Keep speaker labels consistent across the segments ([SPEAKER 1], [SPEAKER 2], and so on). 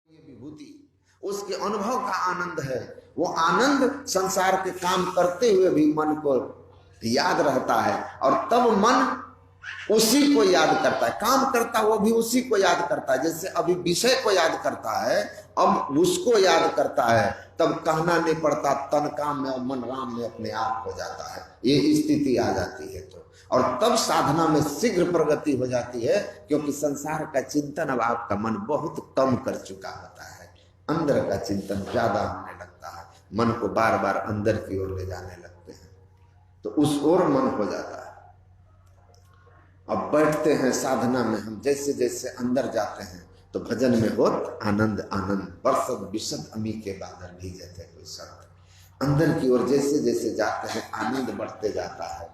[SPEAKER 1] ये विभूति उसके अनुभव का आनंद है। वो आनंद संसार के काम करते हुए भी मन को याद रहता है और तब मन उसी को याद करता है। काम करता वो भी उसी को याद करता है। जैसे अभी विषय को याद करता है, अब उसको याद करता है, तब कहना नहीं पड़ता, तन काम में और मन राम में अपने आप हो जाता है। ये स्थिति आ जाती है तो, और तब साधना में शीघ्र प्रगति हो जाती है, क्योंकि संसार का चिंतन अब आपका मन बहुत कम कर चुका होता है। अंदर का चिंतन ज्यादा होने लगता है, मन को बार बार अंदर की ओर ले जाने लगते हैं, तो उस ओर मन हो जाता है। अब बैठते हैं साधना में हम, जैसे जैसे अंदर जाते हैं तो भजन में होत आनंद आनंद बरसत विशद अमी के बादल भीजे थे कोई शब्द। अंदर की ओर जैसे जैसे जाते हैं आनंद बढ़ते जाता है।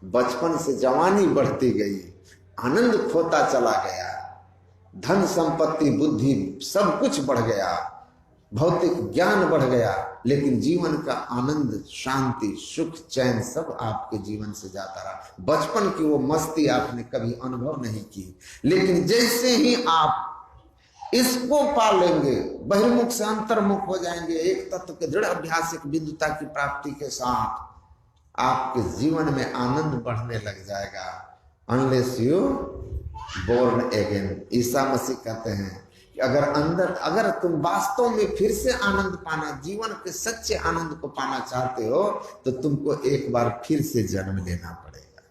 [SPEAKER 1] बचपन से जवानी बढ़ती गई, आनंद खोता चला गया, धन संपत्ति बुद्धि सब कुछ बढ़ गया, भौतिक ज्ञान बढ़ गया, लेकिन जीवन का आनंद शांति सुख चैन सब आपके जीवन से जाता रहा। बचपन की वो मस्ती आपने कभी अनुभव नहीं की, लेकिन जैसे ही आप इसको पा लेंगे, बहिर्मुख से अंतर्मुख हो जाएंगे, एक तत्व के दृढ़ अभ्यास एक बिंदुता की प्राप्ति के साथ आपके जीवन में आनंद बढ़ने लग जाएगा। Unless you born again. Isa Masih कहते हैं कि अगर तुम वास्तव में फिर से आनंद पाना, जीवन के सच्चे आनंद को पाना चाहते हो, तो तुमको एक बार फिर से जन्म लेना पड़ेगा।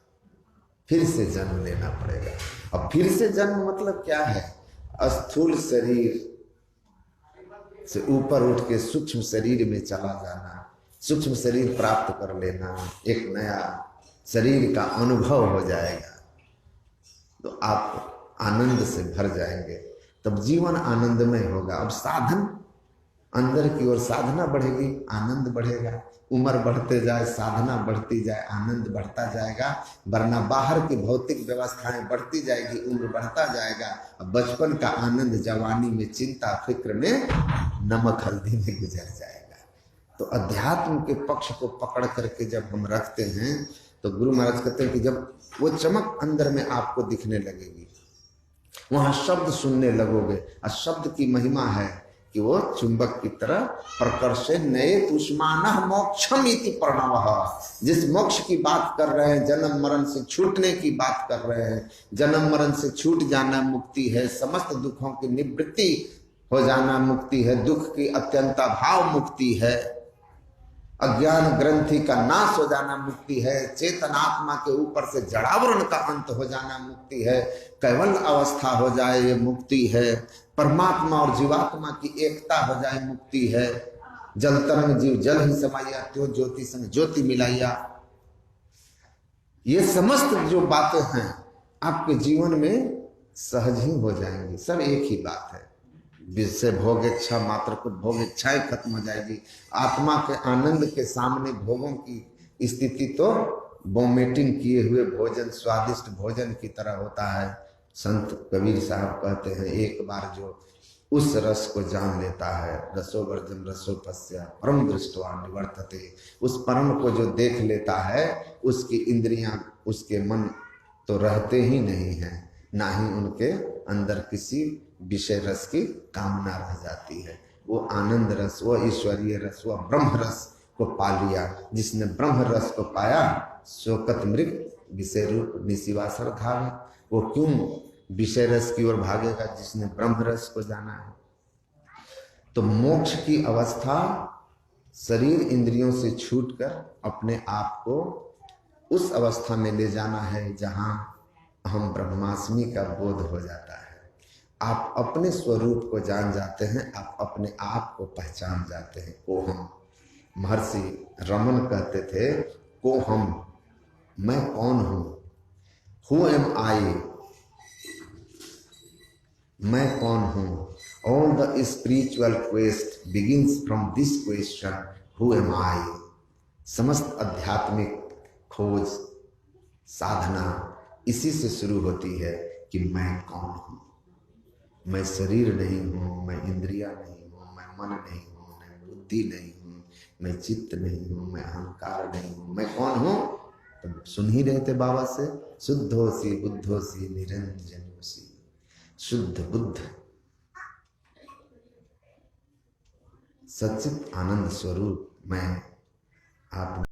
[SPEAKER 1] फिर से जन्म लेना पड़ेगा। अब फिर से जन्म मतलब क्या है? स्थूल शरीर से ऊपर उठ के सूक्ष्म शरीर में चला जाना, सूक्ष्म शरीर प्राप्त कर लेना, एक नया शरीर का अनुभव हो जाएगा, तो आप आनंद से भर जाएंगे, तब जीवन आनंदमय होगा। अब साधन अंदर की ओर साधना बढ़ेगी, आनंद बढ़ेगा, उम्र बढ़ते जाए साधना बढ़ती जाए, आनंद बढ़ता जाएगा, वरना बाहर की भौतिक व्यवस्थाएं बढ़ती जाएगी, उम्र बढ़ता जाएगा। अब बचपन का आनंद जवानी में चिंता फिक्र में नमक हल्दी में गुजर जाएगा। तो अध्यात्म के पक्ष को पकड़ करके जब हम रखते हैं, तो गुरु महाराज कहते हैं कि जब वो चमक अंदर में आपको दिखने लगेगी, वहां शब्द सुनने लगोगे, और शब्द की महिमा है कि वो चुंबक की तरह प्रकर्षे नए तुष्मान मोक्षम इति प्रणवः। जिस मोक्ष की बात कर रहे हैं, जन्म मरण से छूटने की बात कर रहे हैं, जन्म मरण से छूट जाना मुक्ति है, समस्त दुखों की निवृत्ति हो जाना मुक्ति है, दुख की अत्यंता भाव मुक्ति है, अज्ञान ग्रंथि का नाश हो जाना मुक्ति है, चेतनात्मा के ऊपर से जड़ावरण का अंत हो जाना मुक्ति है, कैवल अवस्था हो जाए ये मुक्ति है, परमात्मा और जीवात्मा की एकता हो जाए मुक्ति है, जल तरंग जीव जल ही समाया, त्यो ज्योति संग ज्योति मिलाइया। ये समस्त जो बातें हैं आपके जीवन में सहज ही हो जाएंगी। सब एक ही बात है, विषय भोग इच्छा मात्र को भोग इच्छाएं खत्म हो जाएगी। आत्मा के आनंद के सामने भोगों की स्थिति तो वोमिटिंग किए हुए भोजन, स्वादिष्ट भोजन की तरह होता है। संत कबीर साहब कहते हैं, एक बार जो उस रस को जान लेता है, रसो वर्जन रसो पश्य परम दृष्टवा निवर्तते, उस परम को जो देख लेता है, उसकी इंद्रियां उसके मन तो रहते ही नहीं हैं, ना ही उनके अंदर किसी विषय रस की कामना रह जाती है। वो आनंद रस, वो ईश्वरीय रस, वो ब्रह्म रस को पा लिया। जिसने ब्रह्म रस को पाया, शोकत मृग विषय रूप निशिवासर धावे। वो क्यों विषय रस की ओर भागेगा जिसने ब्रह्म रस को जाना है? तो मोक्ष की अवस्था शरीर इंद्रियों से छूटकर अपने आप को उस अवस्था में ले जाना है जहां हम ब्रह्मास्मि का बोध हो जाता है। आप अपने स्वरूप को जान जाते हैं, आप अपने आप को पहचान जाते हैं। को हम, महर्षि रमन कहते थे, को हम, मैं कौन हूं, हु एम आई, मैं कौन हूं। All the spiritual quest begins from this question, who am I. समस्त आध्यात्मिक खोज साधना इसी से शुरू होती है कि मैं कौन हूं। मैं शरीर नहीं हूं, मैं इंद्रिया नहीं हूं, मैं मन नहीं हूं, मैं बुद्धि नहीं हूं, मैं चित्त नहीं हूं, मैं अहंकार नहीं हूं। मैं कौन हूं? तो सुन ही रहे थे बाबा से, शुद्धोसी बुद्धोसी निरंजनोसी। शुद्ध बुद्ध सच्चित आनंद स्वरूप मैं आप